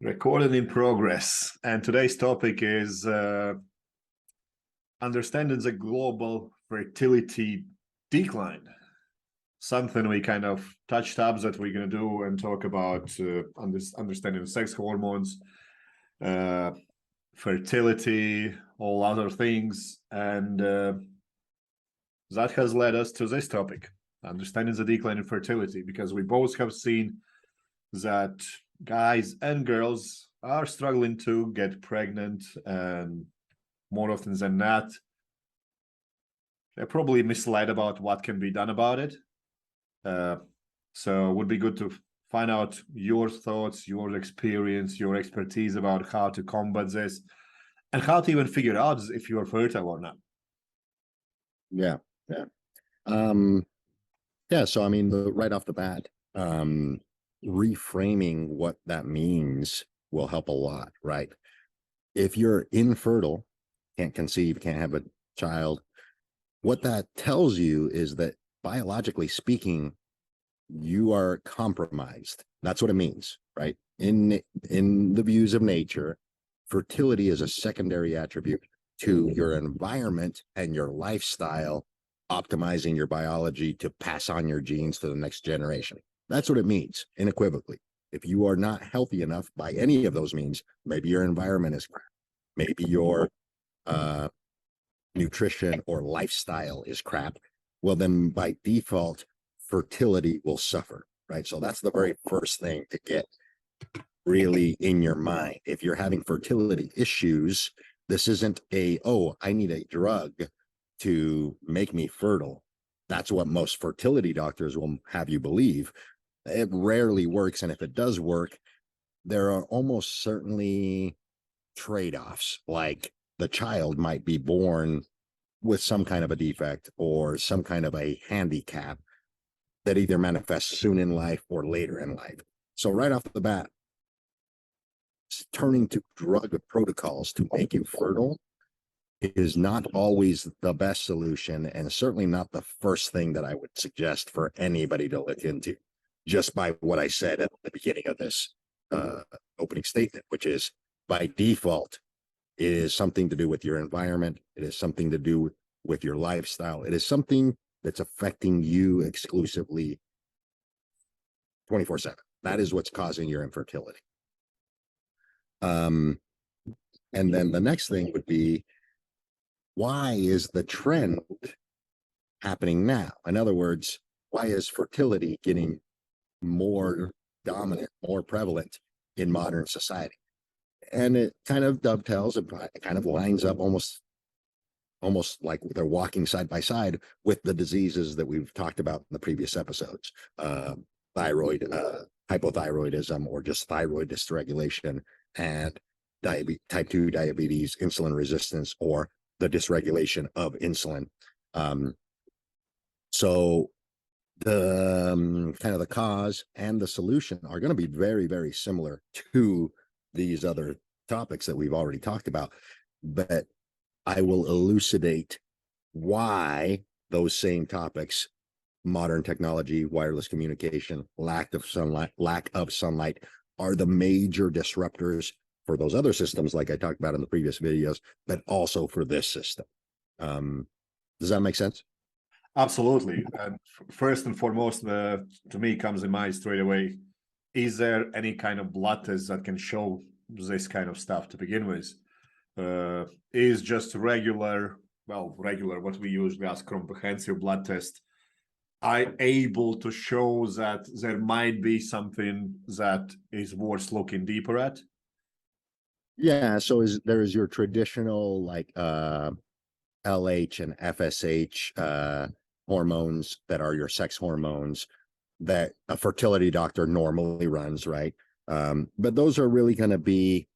Recorded in progress. And today's topic is understanding the global fertility decline. Something we kind of touched up that we're going to do and talk about understanding sex hormones, fertility, all other things. And that has led us to this topic, understanding the decline in fertility, because we both have seen that guys and girls are struggling to get pregnant, and more often than not, they're probably misled about what can be done about it. So it would be good to find out your thoughts, your experience, your expertise about how to combat this and how to even figure out if you're fertile or not. Yeah. So I mean, right off the bat, reframing what that means will help a lot, right? If you're infertile, can't conceive, can't have a child, what that tells you is that biologically speaking, you are compromised. That's what it means, right? In the views of nature, fertility is a secondary attribute to your environment and your lifestyle, optimizing your biology to pass on your genes to the next generation. That's what it means, unequivocally. If you are not healthy enough by any of those means, maybe your environment is crap, maybe your nutrition or lifestyle is crap, well, then by default, fertility will suffer, right? So that's the very first thing to get really in your mind. If you're having fertility issues, this isn't I need a drug to make me fertile. That's what most fertility doctors will have you believe. It rarely works. And if it does work, there are almost certainly trade-offs. Like the child might be born with some kind of a defect or some kind of a handicap that either manifests soon in life or later in life. So right off the bat, turning to drug protocols to make you fertile is not always the best solution, and certainly not the first thing that I would suggest for anybody to look into, just by what I said at the beginning of this opening statement, which is by default, it is something to do with your environment. It is something to do with your lifestyle. It is something that's affecting you exclusively 24/7. That is what's causing your infertility. And then the next thing would be, why is the trend happening now? In other words, why is fertility getting more dominant, more prevalent in modern society? And it kind of dovetails and kind of lines up almost like they're walking side by side with the diseases that we've talked about in the previous episodes. Thyroid, hypothyroidism, or just thyroid dysregulation, and type 2 diabetes, insulin resistance, or the dysregulation of insulin. So the kind of the cause and the solution are going to be very, very similar to these other topics that we've already talked about, but I will elucidate why those same topics, modern technology, wireless communication, lack of sunlight, are the major disruptors for those other systems, like I talked about in the previous videos, but also for this system. Does that make sense? Absolutely. And first and foremost, to me comes in mind straight away, is there any kind of blood test that can show this kind of stuff to begin with? Is just regular, what we usually ask, comprehensive blood test, able to show that there might be something that is worth looking deeper at? Yeah, so there is your traditional like LH and FSH hormones that are your sex hormones that a fertility doctor normally runs, right? But those are really going to be,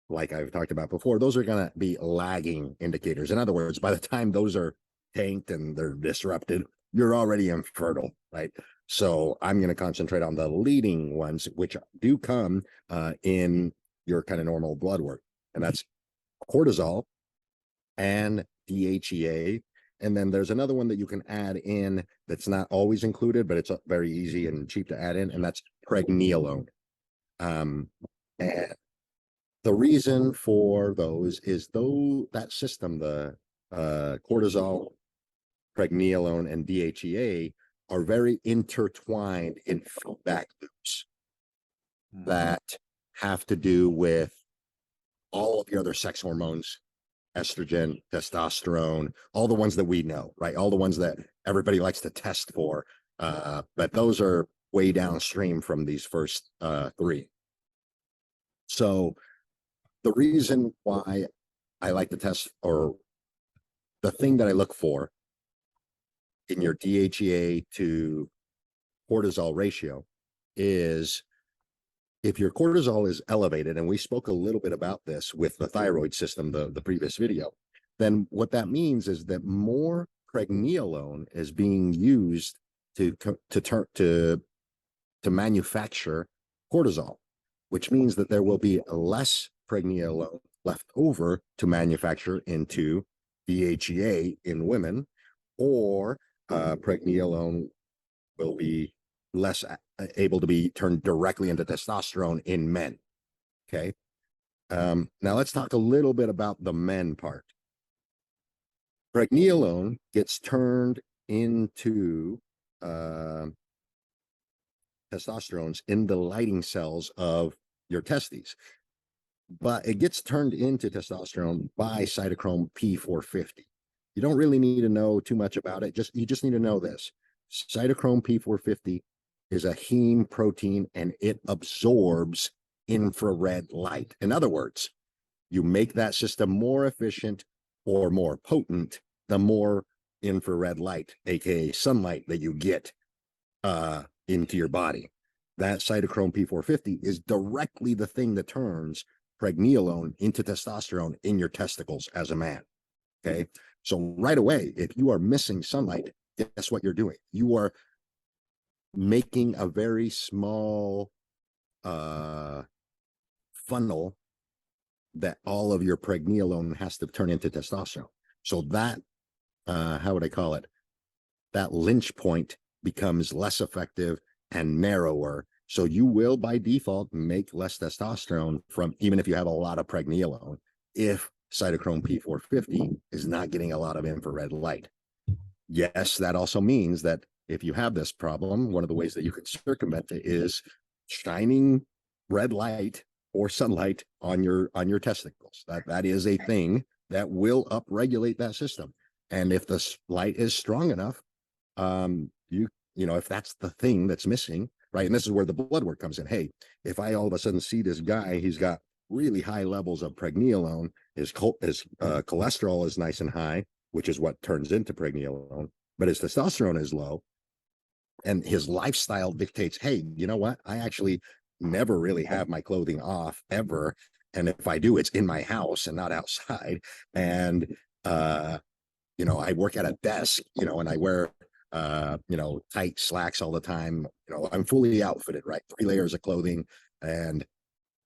like I've talked about before, those are going to be lagging indicators. In other words, by the time those are tanked and they're disrupted, you're already infertile, right? So I'm going to concentrate on the leading ones, which do come in your kind of normal blood work. And that's cortisol and DHEA. And then there's another one that you can add in that's not always included, but it's very easy and cheap to add in, and that's pregnenolone. And The reason for those is though that system, the cortisol, pregnenolone, and DHEA are very intertwined in feedback loops that have to do with all of the other sex hormones, estrogen, testosterone, all the ones that we know, right? All the ones that everybody likes to test for. But those are way downstream from these first three. So the reason why I like to test, or the thing that I look for in your DHEA to cortisol ratio, is if your cortisol is elevated, and we spoke a little bit about this with the thyroid system, the previous video, then what that means is that more pregnenolone is being used to manufacture cortisol, which means that there will be less pregnenolone left over to manufacture into DHEA in women, or pregnenolone will be less able to be turned directly into testosterone in men. Okay. Now let's talk a little bit about the men part. Pregnenolone gets turned into testosterones in the lighting cells of your testes, but it gets turned into testosterone by cytochrome P450. You don't really need to know too much about it. You just need to know this: cytochrome P450 is a heme protein, and it absorbs infrared light. In other words, you make that system more efficient or more potent the more infrared light, aka sunlight, that you get into your body. That cytochrome P450 is directly the thing that turns pregnenolone into testosterone in your testicles as a man. Okay, so right away, if you are missing sunlight, guess what you're doing? You are making a very small funnel that all of your pregnenolone has to turn into testosterone. So that, how would I call it? That lynch point becomes less effective and narrower. So you will, by default, make less testosterone from, even if you have a lot of pregnenolone, if cytochrome P450 is not getting a lot of infrared light. Yes, that also means that if you have this problem, one of the ways that you can circumvent it is shining red light or sunlight on your testicles. That is a thing that will upregulate that system. And if the light is strong enough, if that's the thing that's missing, right? And this is where the blood work comes in. Hey, if I all of a sudden see this guy, he's got really high levels of pregnenolone, his cholesterol is nice and high, which is what turns into pregnenolone, but his testosterone is low, and his lifestyle dictates, hey, you know what? I actually never really have my clothing off ever. And if I do, it's in my house and not outside. And, I work at a desk, and I wear, tight slacks all the time. I'm fully outfitted, right? 3 layers of clothing, and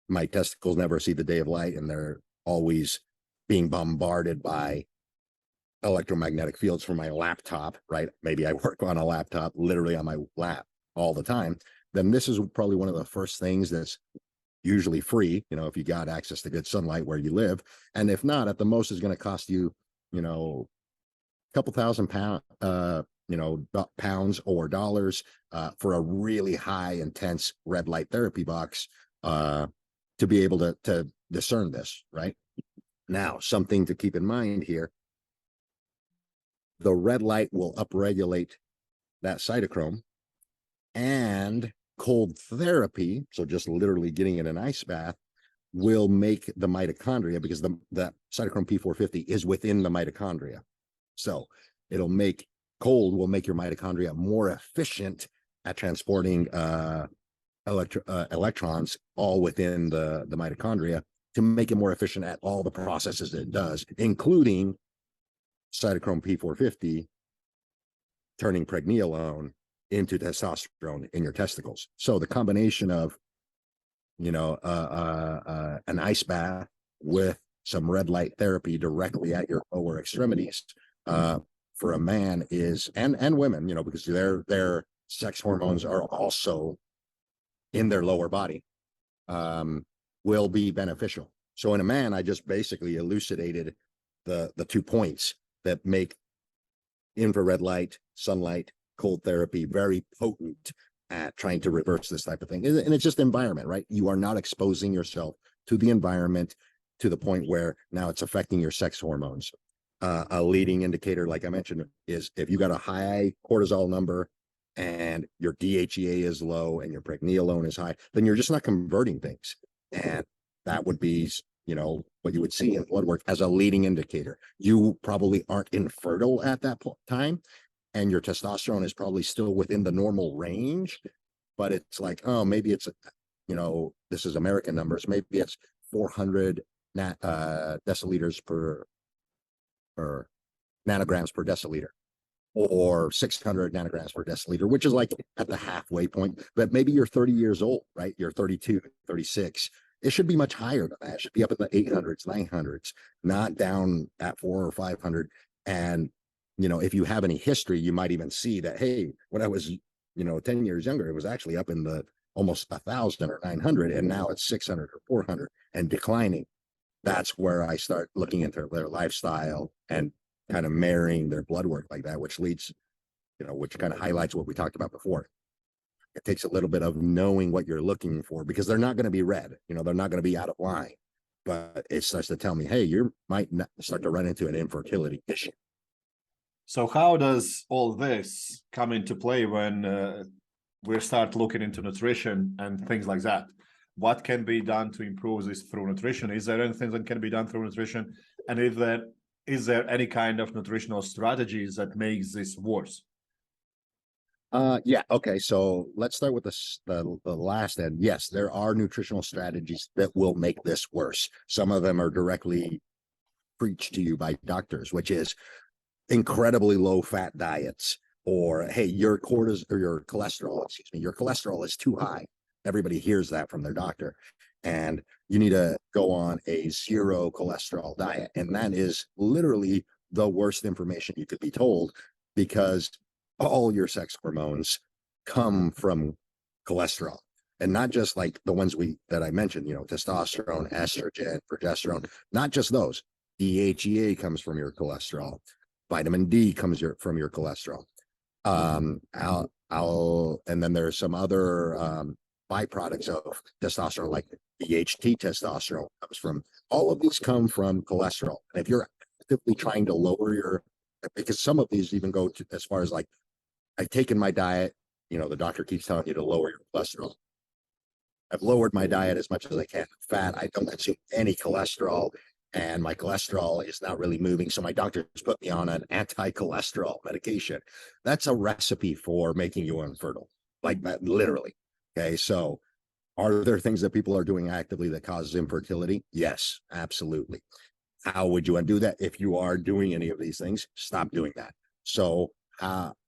my testicles never see the day of light, and they're always being bombarded by electromagnetic fields from my laptop, right? Maybe I work on a laptop literally on my lap all the time. Then this is probably one of the first things that's usually free, if you got access to good sunlight where you live. And if not, at the most is going to cost you, a couple $1,000 pounds or dollars for a really high intense red light therapy box to be able to discern this, right? Now, something to keep in mind here: the red light will upregulate that cytochrome, and cold therapy, so just literally getting in an ice bath, will make the mitochondria, because that cytochrome P450 is within the mitochondria. So cold will make your mitochondria more efficient at transporting electrons all within the mitochondria, to make it more efficient at all the processes it does, including cytochrome P450 turning pregnenolone into testosterone in your testicles. So the combination of, an ice bath with some red light therapy directly at your lower extremities, for a man is, and women, because their sex hormones are also in their lower body, will be beneficial. So in a man, I just basically elucidated the 2 points that make infrared light, sunlight, cold therapy very potent at trying to reverse this type of thing. And it's just environment, right? You are not exposing yourself to the environment to the point where now it's affecting your sex hormones. A leading indicator, like I mentioned, is if you got a high cortisol number and your DHEA is low and your pregnenolone is high, then you're just not converting things. And that would be, what you would see in blood work as a leading indicator. You probably aren't infertile at that time, and your testosterone is probably still within the normal range, but it's like, oh, maybe it's, this is American numbers, maybe it's 400 deciliters or nanograms per deciliter, or 600 nanograms per deciliter, which is like at the halfway point. But maybe you're 30 years old, right? You're 32, 36. It should be much higher than that. It should be up in the 800s, 900s, not down at 400 or 500. And, if you have any history, you might even see that, hey, when I was, 10 years younger, it was actually up in the almost 1,000 or 900, and now it's 600 or 400 and declining. That's where I start looking into their lifestyle and kind of marrying their blood work like that, which leads, which kind of highlights what we talked about before. It takes a little bit of knowing what you're looking for, because they're not going to be red, they're not going to be out of line, but it starts to tell me, hey, you might start to run into an infertility issue. So how does all this come into play when we start looking into nutrition and things like that? What can be done to improve this through nutrition? Is there anything that can be done through nutrition? And is there any kind of nutritional strategies that makes this worse? Yeah. Okay. So let's start with the last end. Yes, there are nutritional strategies that will make this worse. Some of them are directly preached to you by doctors, which is incredibly low fat diets, or, hey, your cholesterol is too high. Everybody hears that from their doctor, and you need to go on a zero cholesterol diet. And that is literally the worst information you could be told, because all your sex hormones come from cholesterol, and not just like the ones that I mentioned, testosterone, estrogen, progesterone, not just those. DHEA comes from your cholesterol. Vitamin D comes from your cholesterol. And then there's some other byproducts of testosterone, like DHT testosterone comes from. All of these come from cholesterol. And if you're actively trying to lower because some of these even go to as far as like, I've taken my diet, the doctor keeps telling you to lower your cholesterol. I've lowered my diet as much as I can. Fat, I don't consume any cholesterol, and my cholesterol is not really moving. So my doctor's put me on an anti-cholesterol medication. That's a recipe for making you infertile, like that, literally. Okay. So are there things that people are doing actively that causes infertility? Yes, absolutely. How would you undo that? If you are doing any of these things, stop doing that. So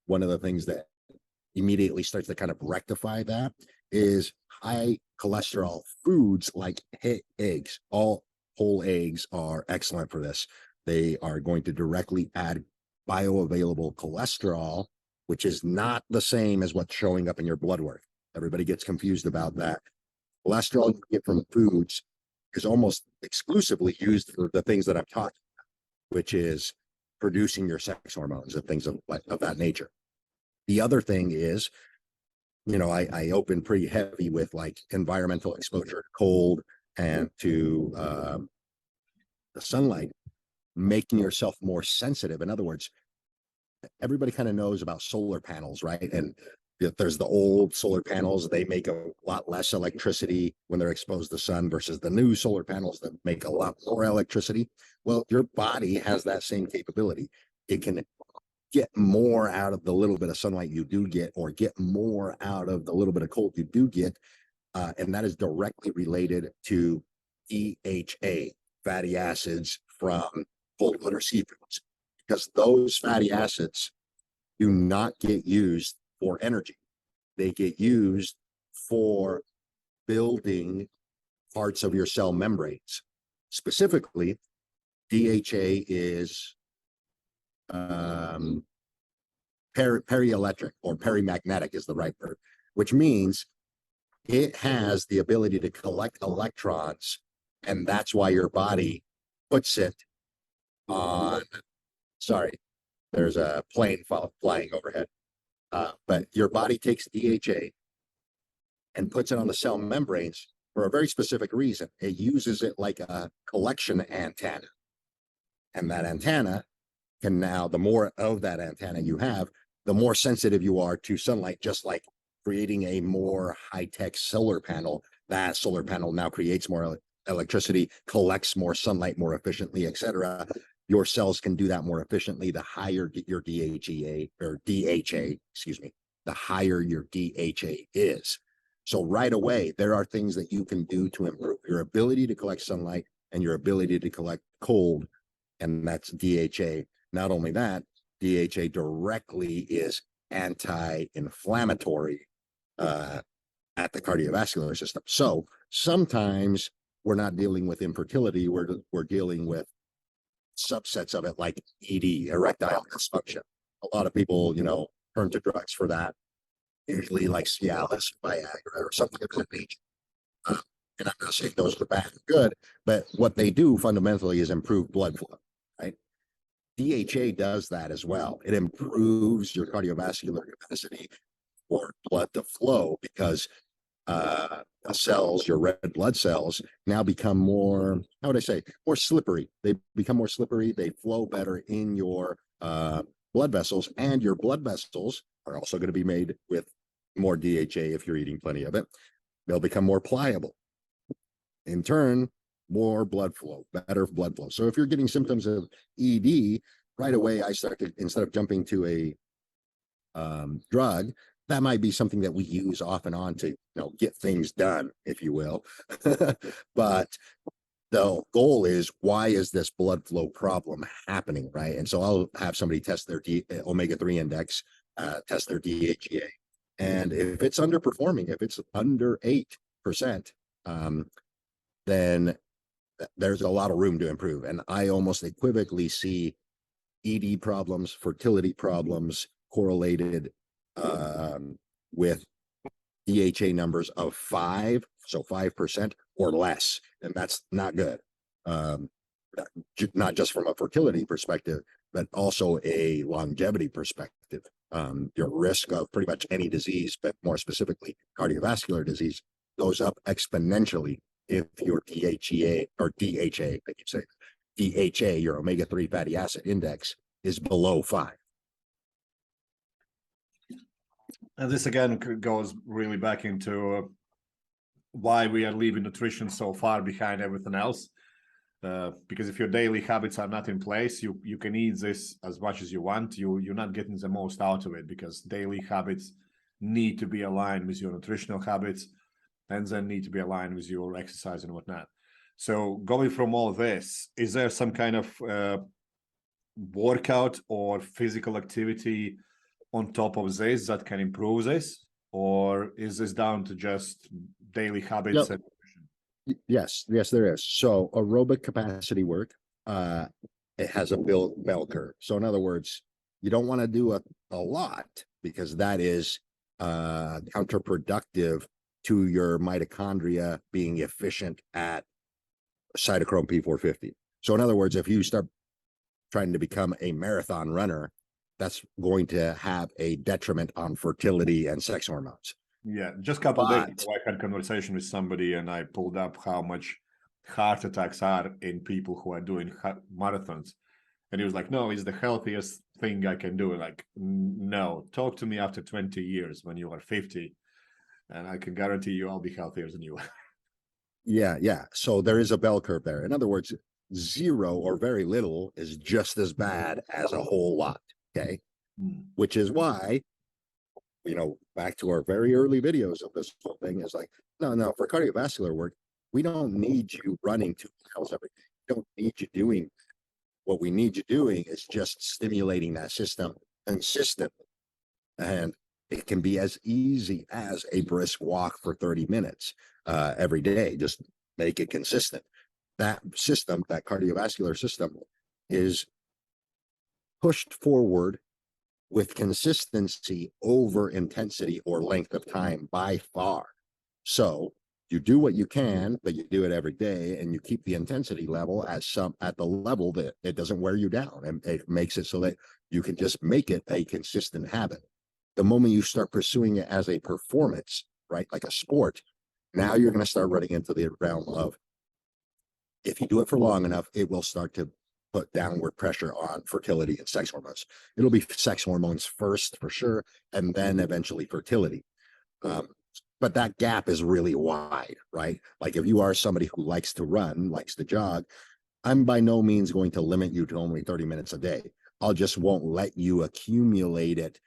one of the things that immediately starts to kind of rectify that is high cholesterol foods like eggs. All whole eggs are excellent for this. They are going to directly add bioavailable cholesterol, which is not the same as what's showing up in your blood work. Everybody gets confused about that. Cholesterol you get from foods is almost exclusively used for the things that I'm talking about, which is producing your sex hormones and things of that nature. The other thing is, I open pretty heavy with like environmental exposure to cold and to the sunlight, making yourself more sensitive. In other words, everybody kind of knows about solar panels, right? And there's the old solar panels, they make a lot less electricity when they're exposed to sun versus the new solar panels that make a lot more electricity. Well, your body has that same capability. It can get more out of the little bit of sunlight you do get, or get more out of the little bit of cold you do get. And that is directly related to DHA, fatty acids from cold water seafoods, because those fatty acids do not get used for energy. They get used for building parts of your cell membranes. Specifically, DHA is perielectric, or perimagnetic is the right word, which means it has the ability to collect electrons And that's why your body puts it on, sorry, there's a plane flying overhead. But your body takes DHA and puts it on the cell membranes for a very specific reason. It uses it like a collection antenna. And that antenna can now, the more of that antenna you have, the more sensitive you are to sunlight, just like creating a more high-tech solar panel. That solar panel now creates more electricity, collects more sunlight more efficiently, etc. Your cells can do that more efficiently. The higher your DHA, excuse me, the higher your DHA is. So right away, there are things that you can do to improve your ability to collect sunlight and your ability to collect cold, and that's DHA. Not only that, DHA directly is anti-inflammatory at the cardiovascular system. So sometimes we're not dealing with infertility, we're dealing with subsets of it, like ED, erectile dysfunction. A lot of people, turn to drugs for that, usually like Cialis, Viagra, or something of that nature. And I'm not saying those are bad or good, but what they do fundamentally is improve blood flow, right? DHA does that as well. It improves your cardiovascular capacity for blood to flow, because cells, your red blood cells, now become more, how would I say, more slippery. They become more slippery. They flow better in your blood vessels, and your blood vessels are also going to be made with more DHA if you're eating plenty of it. They'll become more pliable. In turn, more blood flow, better blood flow. So if you're getting symptoms of ED, right away, I start to, instead of jumping to a drug, that might be something that we use off and on to, get things done, if you will. But the goal is, why is this blood flow problem happening, right? And so I'll have somebody test their omega-3 index, test their DHEA. And if it's underperforming, if it's under 8%, then there's a lot of room to improve. And I almost equivocally see ED problems, fertility problems correlated with DHA numbers of 5, so 5% or less, and that's not good. Not just from a fertility perspective, but also a longevity perspective. Your risk of pretty much any disease, but more specifically cardiovascular disease, goes up exponentially if your DHA, I keep saying DHA, your omega-3 fatty acid index, is below 5. And this again goes really back into why we are leaving nutrition so far behind everything else. Because if your daily habits are not in place, you can eat this as much as you want. You're not getting the most out of it, because daily habits need to be aligned with your nutritional habits, and then need to be aligned with your exercise and whatnot. So going from all this, is there some kind of workout or physical activity on top of this that can improve this? Or is this down to just daily habits? Yep. Yes, there is. So aerobic capacity work, it has a bell curve. So in other words, you don't want to do a lot, because that is counterproductive to your mitochondria being efficient at cytochrome P450. So in other words, if you start trying to become a marathon runner, that's going to have a detriment on fertility and sex hormones. Yeah, just a couple of days ago, I had a conversation with somebody, and I pulled up how much heart attacks are in people who are doing marathons. And he was like, no, it's the healthiest thing I can do. Like, no, talk to me after 20 years when you are 50, and I can guarantee you I'll be healthier than you. Yeah. So there is a bell curve there. In other words, 0 or very little is just as bad as a whole lot. Okay. Which is why, back to our very early videos of this whole thing, is like, no, for cardiovascular work, we don't need you running 2 miles every day. We don't need you doing. What we need you doing is just stimulating that system consistently. And it can be as easy as a brisk walk for 30 minutes every day. Just make it consistent. That system, that cardiovascular system, is pushed forward with consistency over intensity or length of time by far. So You do what you can, but you do it every day, and you keep the intensity level at the level that it doesn't wear you down, and it makes it so that you can just make it a consistent habit. The moment you start pursuing it as a performance, right, like a sport, now you're going to start running into the realm of, if you do it for long enough, it will start to put downward pressure on fertility and sex hormones. It'll be sex hormones first for sure, and then eventually fertility. But that gap is really wide, right? Like if you are somebody who likes to run, likes to jog, I'm by no means going to limit you to only 30 minutes a day. I'll just won't let you accumulate it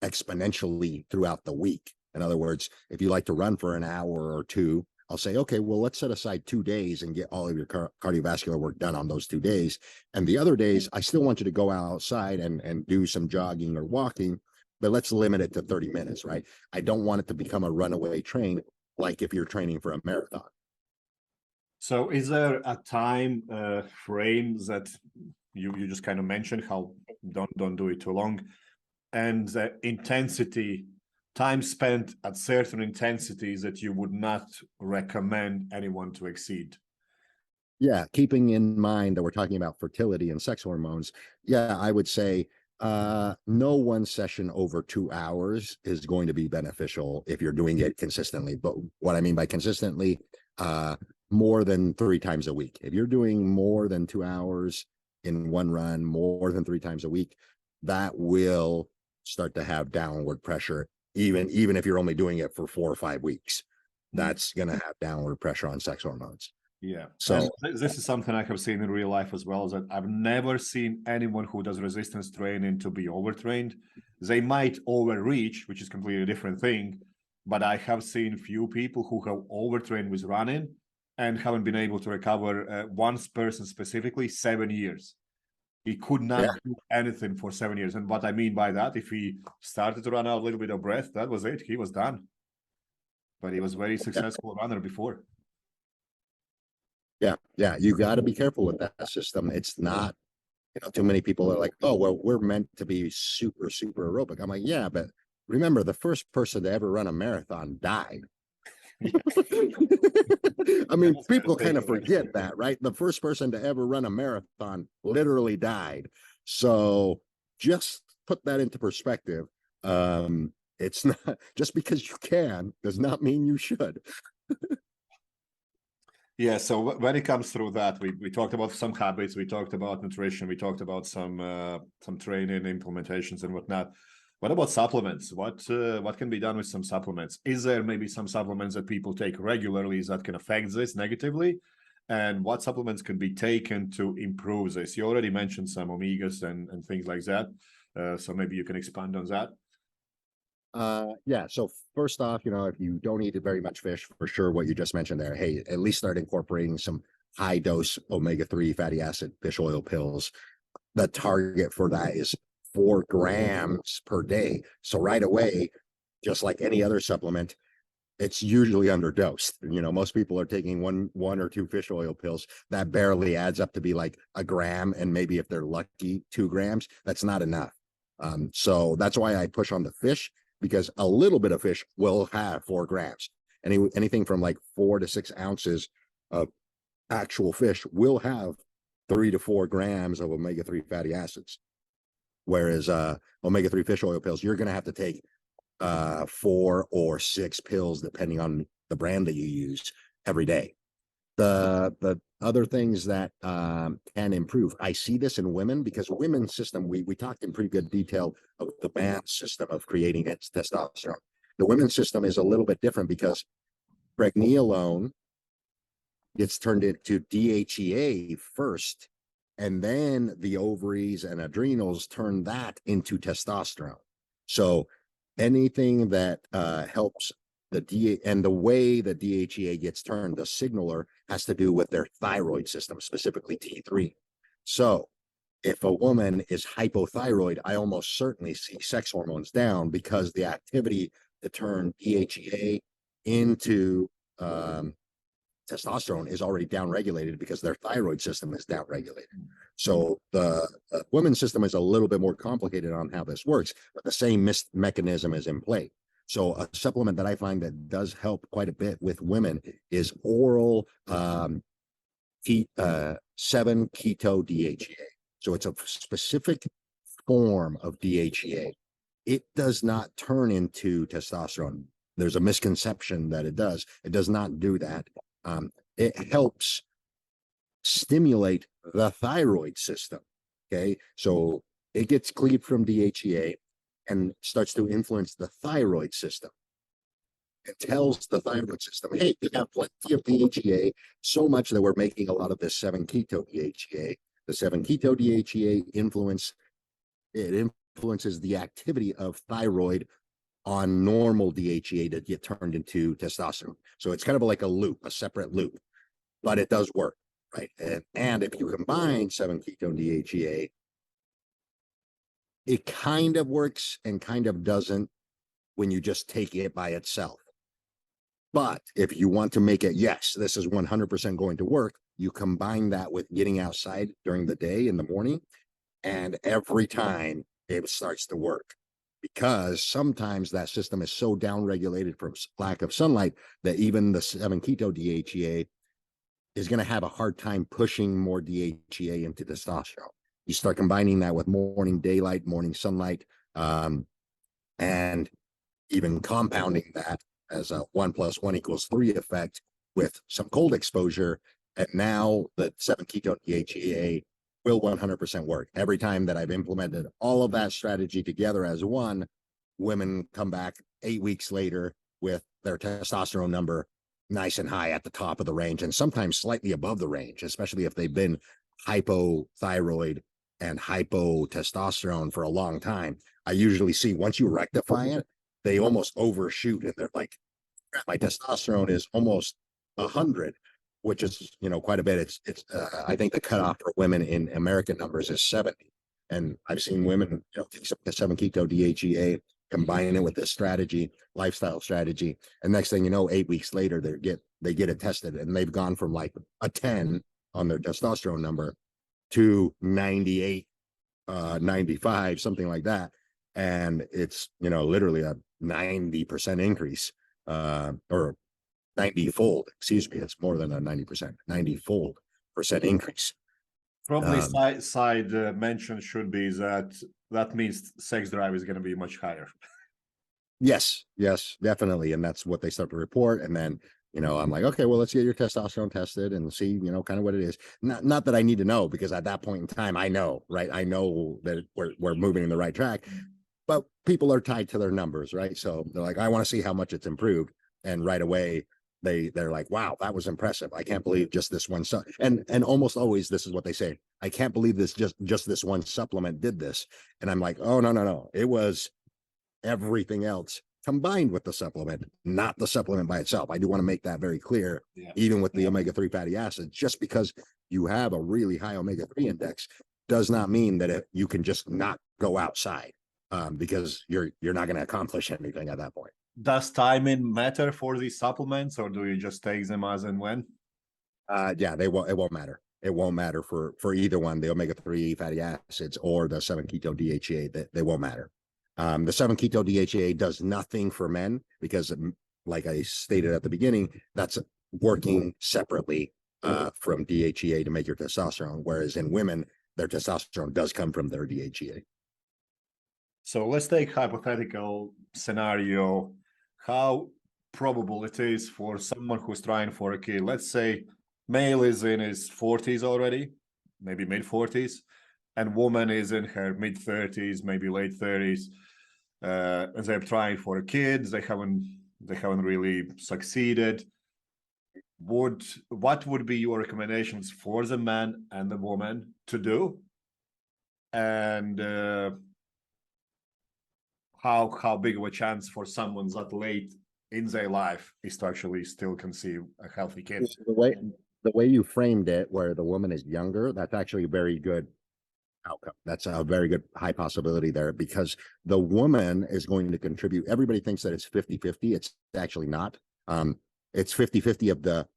exponentially throughout the week. In other words, if you like to run for an hour or two, I'll say, okay, well, let's set aside 2 days and get all of your cardiovascular work done on those 2 days. And the other days, I still want you to go outside and do some jogging or walking, but let's limit it to 30 minutes, right? I don't want it to become a runaway train, like if you're training for a marathon. So is there a time frame that you just kind of mentioned, how don't do it too long, and the intensity, time spent at certain intensities that you would not recommend anyone to exceed? Yeah, keeping in mind that we're talking about fertility and sex hormones, yeah, I would say no one session over 2 hours is going to be beneficial if you're doing it consistently. But what I mean by consistently, more than 3 times a week. If you're doing more than 2 hours in one run, more than 3 times a week, that will start to have downward pressure. Even if you're only doing it for 4 or 5 weeks, that's going to have downward pressure on sex hormones. Yeah. So this is something I have seen in real life as well, that I've never seen anyone who does resistance training to be overtrained. They might overreach, which is completely different thing, but I have seen few people who have overtrained with running and haven't been able to recover. One person specifically, 7 years. He could not do anything for 7 years. And what I mean by that, if he started to run out a little bit of breath, that was it. He was done. But he was a very successful runner before. Yeah, you got to be careful with that system. It's not, too many people are like, oh, well, we're meant to be super, super aerobic. I'm like, yeah, but remember, the first person to ever run a marathon died. I mean, people kind of forget that, right? The first person to ever run a marathon literally died. So just put that into perspective. It's not, just because you can does not mean you should. Yeah, so when it comes through that, we talked about some habits, we talked about nutrition, we talked about some training implementations and whatnot. What about supplements? What can be done with some supplements? Is there maybe some supplements that people take regularly that can affect this negatively? And what supplements can be taken to improve this? You already mentioned some omegas and things like that. So maybe you can expand on that. Yeah, so first off, if you don't eat very much fish, for sure, what you just mentioned there, hey, at least start incorporating some high dose omega-3 fatty acid fish oil pills. The target for that is 4 grams per day. So right away, just like any other supplement, it's usually underdosed. Most people are taking one or 2 fish oil pills. That barely adds up to be like a gram, and maybe if they're lucky, 2 grams. That's not enough. So that's why I push on the fish, because a little bit of fish will have 4 grams. Anything from like 4 to 6 ounces of actual fish will have 3 to 4 grams of omega-3 fatty acids. Whereas omega-3 fish oil pills, you're going to have to take 4 or 6 pills, depending on the brand that you use, every day. The other things that can improve, I see this in women, because women's system, we talked in pretty good detail of the man's system of creating its testosterone. The women's system is a little bit different, because pregnenolone gets turned into DHEA first, and then the ovaries and adrenals turn that into testosterone. So anything that helps and the way the DHEA gets turned, the signaler, has to do with their thyroid system, specifically T3. So if a woman is hypothyroid, I almost certainly see sex hormones down, because the activity to turn DHEA into testosterone is already downregulated, because their thyroid system is downregulated. So the women's system is a little bit more complicated on how this works, but the same mechanism is in play. So a supplement that I find that does help quite a bit with women is oral 7-keto DHEA. So it's a specific form of DHEA. It does not turn into testosterone. There's a misconception that it does. It does not do that. It helps stimulate the thyroid system. Okay. So it gets cleaved from DHEA and starts to influence the thyroid system. It tells the thyroid system, hey, we got plenty of DHEA, so much that we're making a lot of this 7-keto DHEA. The 7-keto DHEA influences the activity of thyroid on normal DHEA to get turned into testosterone. So it's kind of like a loop, a separate loop, but it does work, right? And if you combine 7-keto DHEA, it kind of works and kind of doesn't when you just take it by itself. But if you want to make it, yes, this is 100% going to work, you combine that with getting outside during the day in the morning, and every time it starts to work. Because sometimes that system is so downregulated from lack of sunlight that even the 7-keto DHEA is going to have a hard time pushing more DHEA into testosterone. You start combining that with morning daylight, morning sunlight, and even compounding that as a 1 + 1 = 3 effect with some cold exposure. And now the 7-keto DHEA will 100% work. Every time that I've implemented all of that strategy together as one, women come back 8 weeks later with their testosterone number nice and high at the top of the range, and sometimes slightly above the range, especially if they've been hypothyroid and hypotestosterone for a long time. I usually see once you rectify it, they almost overshoot and they're like, my testosterone is almost 100, which is, quite a bit. It's I think the cutoff for women in American numbers is 70. And I've seen women, take the 7-keto DHEA, combine it with this strategy, lifestyle strategy. And next thing you know, 8 weeks later, they get it tested and they've gone from like a 10 on their testosterone number to 98, 95, something like that. And it's, literally a 90% increase, or 90-fold, excuse me. It's more than a 90%, 90-fold increase. Probably side mention should be that means sex drive is going to be much higher. Yes, definitely. And that's what they start to report. And then, I'm like, okay, well, let's get your testosterone tested and see, kind of what it is. Not that I need to know, because at that point in time, I know, right? I know that we're moving in the right track, but people are tied to their numbers, right? So they're like, I want to see how much it's improved. And right away, they're like, wow, that was impressive. I can't believe just this one. And almost always, this is what they say. I can't believe this, just this one supplement did this. And I'm like, oh, no. It was everything else combined with the supplement, not the supplement by itself. I do want to make that very clear. Yeah. Even with the omega-3 fatty acids, just because you have a really high omega-3 index does not mean that you can just not go outside, because you're not going to accomplish anything at that point. Does timing matter for these supplements, or do you just take them as and when? Yeah, it won't matter. It won't matter for either one, the omega-3 fatty acids or the 7-keto DHEA. They won't matter. The 7-keto DHEA does nothing for men because, like I stated at the beginning, that's working separately from DHEA to make your testosterone, whereas in women, their testosterone does come from their DHEA. So let's take hypothetical scenario. How probable it is for someone who's trying for a kid? Let's say male is in his 40s already, maybe mid-40s, and woman is in her mid-30s, maybe late 30s. And they're trying for a kid. They haven't really succeeded. What would be your recommendations for the man and the woman to do? And how big of a chance for someone that late in their life is to actually still conceive a healthy kid? The way you framed it, where the woman is younger, that's actually a very good outcome. That's a very good high possibility there, because the woman is going to contribute. Everybody thinks that it's 50-50. It's actually not. It's 50-50 of the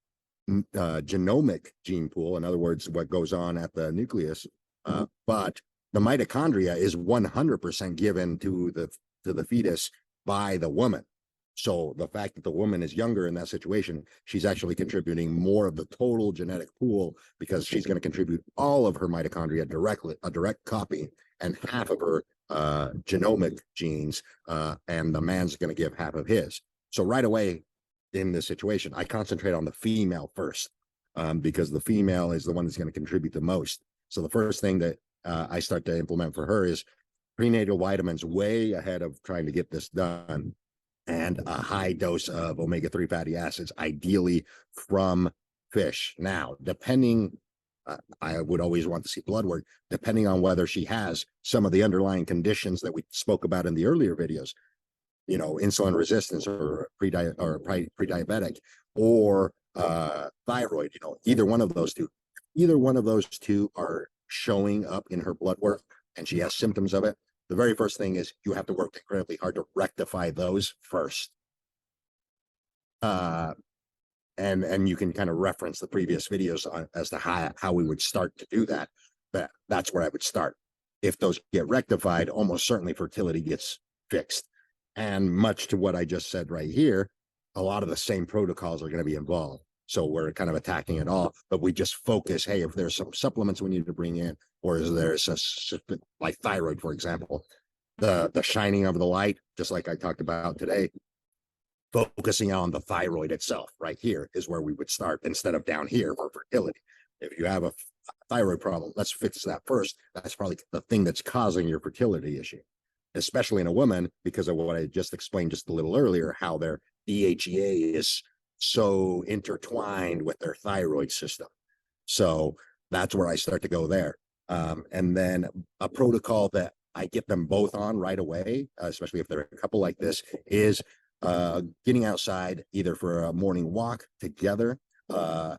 genomic gene pool. In other words, what goes on at the nucleus. But the mitochondria is 100% given to the fetus by the woman. So the fact that the woman is younger in that situation, she's actually contributing more of the total genetic pool because she's going to contribute all of her mitochondria directly, a direct copy, and half of her genomic genes, and the man's going to give half of his. So right away in this situation, I concentrate on the female first, because the female is the one that's going to contribute the most. So the first thing that I start to implement for her is prenatal vitamins way ahead of trying to get this done, and a high dose of omega-3 fatty acids, ideally from fish. Now, depending, I would always want to see blood work, depending on whether she has some of the underlying conditions that we spoke about in the earlier videos, you know, insulin resistance or pre-diabetic or thyroid, you know, either one of those two are showing up in her blood work and she has symptoms of it. The very first thing is you have to work incredibly hard to rectify those first. And you can kind of reference the previous videos as to how we would start to do that. But that's where I would start. If those get rectified, almost certainly fertility gets fixed. And much to what I just said right here, a lot of the same protocols are going to be involved. So we're kind of attacking it all, but we just focus, hey, if there's some supplements we need to bring in, or is there like thyroid, for example, the shining of the light, just like I talked about today, focusing on the thyroid itself right here is where we would start instead of down here for fertility. If you have a thyroid problem, let's fix that first. That's probably the thing that's causing your fertility issue, especially in a woman, because of what I just explained just a little earlier, how their DHEA is so intertwined with their thyroid system. So that's where I start to go there. And then a protocol that I get them both on right away, especially if they're a couple like this, is getting outside either for a morning walk together. And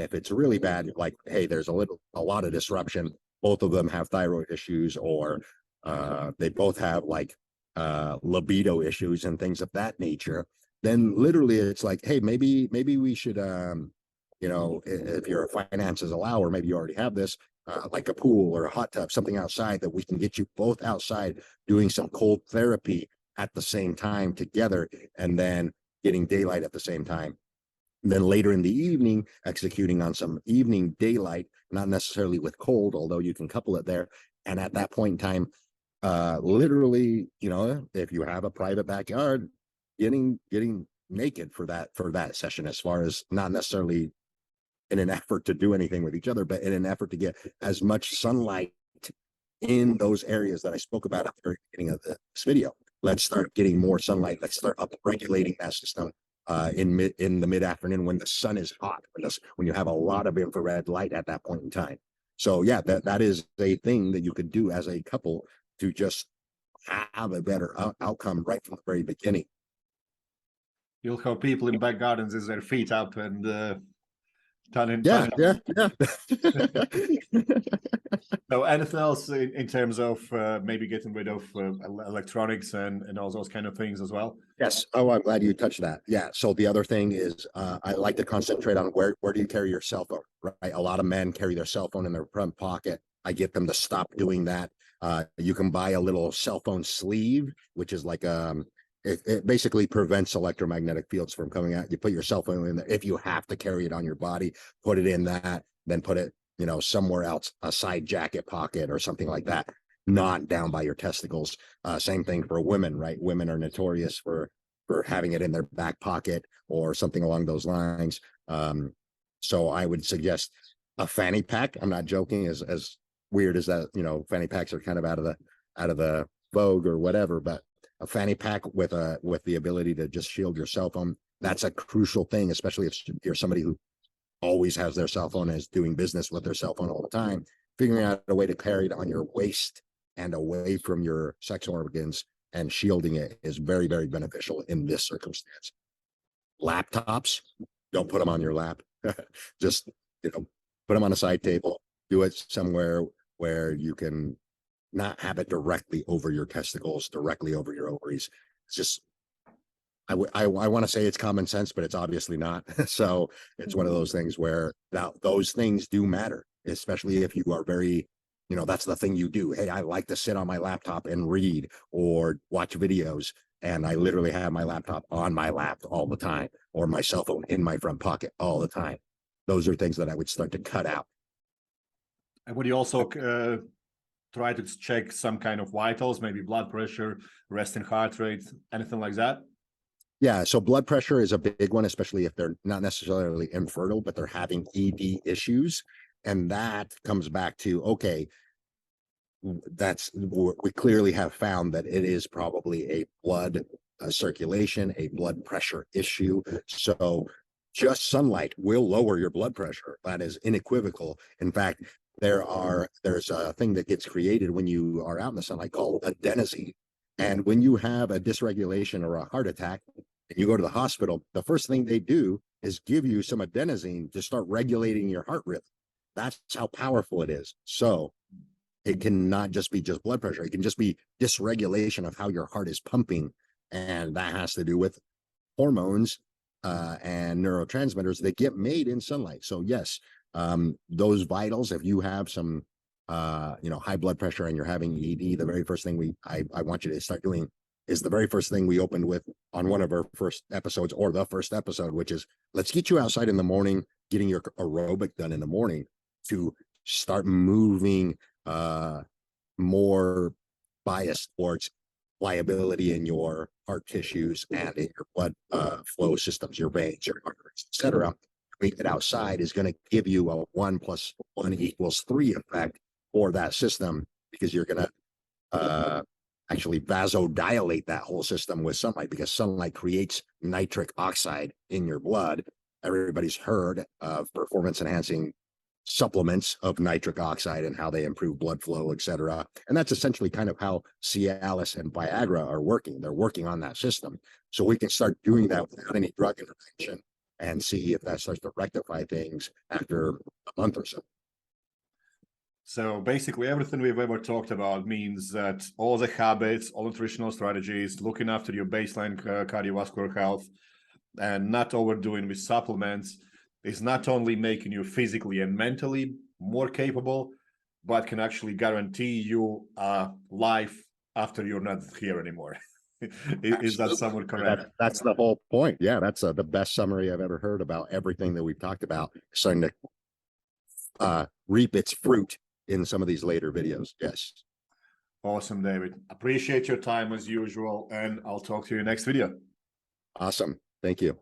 if it's really bad, like, hey, there's a lot of disruption, both of them have thyroid issues, or they both have like libido issues and things of that nature, then literally it's like, hey, maybe we should, you know, if your finances allow, or maybe you already have this, like a pool or a hot tub, something outside that we can get you both outside doing some cold therapy at the same time together, and then getting daylight at the same time. And then later in the evening, executing on some evening daylight, not necessarily with cold, although you can couple it there. And at that point in time, literally, you know, if you have a private backyard, getting naked for that session, as far as not necessarily in an effort to do anything with each other, but in an effort to get as much sunlight in those areas that I spoke about at the very beginning of this video. Let's start getting more sunlight. Let's start up regulating that system in the mid-afternoon when the sun is hot, when you have a lot of infrared light at that point in time. So yeah, that is a thing that you could do as a couple to just have a better outcome right from the very beginning. You'll have people in back gardens with their feet up and turning. Yeah. So anything else in terms of maybe getting rid of electronics and all those kind of things as well? Yes. Oh, I'm glad you touched that. Yeah. So the other thing is I like to concentrate on where do you carry your cell phone, right? A lot of men carry their cell phone in their front pocket. I get them to stop doing that. You can buy a little cell phone sleeve, which is like it basically prevents electromagnetic fields from coming out. You put your cell phone in there. If you have to carry it on your body, put it in that, then put it, you know, somewhere else, a side jacket pocket or something like that, not down by your testicles. Same thing for women, right? Women are notorious for having it in their back pocket or something along those lines. So I would suggest a fanny pack. I'm not joking, as weird as that, you know, fanny packs are kind of out of the vogue or whatever, but a fanny pack with the ability to just shield your cell phone, that's a crucial thing, especially if you're somebody who always has their cell phone and is doing business with their cell phone all the time. Figuring out a way to carry it on your waist and away from your sex organs and shielding it is very, very beneficial in this circumstance. Laptops, don't put them on your lap. Just, you know, put them on a side table. Do it somewhere where you can not have it directly over your testicles, directly over your ovaries. It's just, I want to say it's common sense, but it's obviously not. So it's one of those things where those things do matter, especially if you are very, you know, that's the thing you do. Hey, I like to sit on my laptop and read or watch videos. and I literally have my laptop on my lap all the time, or my cell phone in my front pocket all the time. Those are things that I would start to cut out. And would you also try to check some kind of vitals, maybe blood pressure, resting heart rate, anything like that? Yeah, so blood pressure is a big one, especially if they're not necessarily infertile, but they're having ED issues. And that comes back to, okay, we clearly have found that it is probably a blood circulation, a blood pressure issue. So just sunlight will lower your blood pressure. That is unequivocal. In fact, there's a thing that gets created when you are out in the sunlight called adenosine. And when you have a dysregulation or a heart attack and you go to the hospital, the first thing they do is give you some adenosine to start regulating your heart rhythm. That's how powerful it is. So it cannot just be blood pressure. It can just be dysregulation of how your heart is pumping. And that has to do with hormones and neurotransmitters that get made in sunlight. So yes, those vitals, if you have some high blood pressure and you're having ED, the very first thing I want you to start doing is the very first thing we opened with on one of our first episodes, or the first episode, which is, let's get you outside in the morning, getting your aerobic done in the morning to start moving more biased towards pliability in your heart tissues and in your blood flow systems, your veins, your arteries, etc. Doing it outside is going to give you a 1 + 1 = 3 effect for that system, because you're going to actually vasodilate that whole system with sunlight, because sunlight creates nitric oxide in your blood. Everybody's heard of performance enhancing supplements of nitric oxide and how they improve blood flow, etc. And that's essentially kind of how Cialis and Viagra are working. They're working on that system. So we can start doing that without any drug intervention and see if that starts to rectify things after a month or so. So basically everything we've ever talked about means that all the habits, all nutritional strategies, looking after your baseline cardiovascular health and not overdoing with supplements is not only making you physically and mentally more capable, but can actually guarantee you a life after you're not here anymore. Is that somewhat correct? That's the whole point. Yeah, that's the best summary I've ever heard about everything that we've talked about, starting to reap its fruit in some of these later videos. Yes. Awesome, David. Appreciate your time as usual, and I'll talk to you next video. Awesome. Thank you.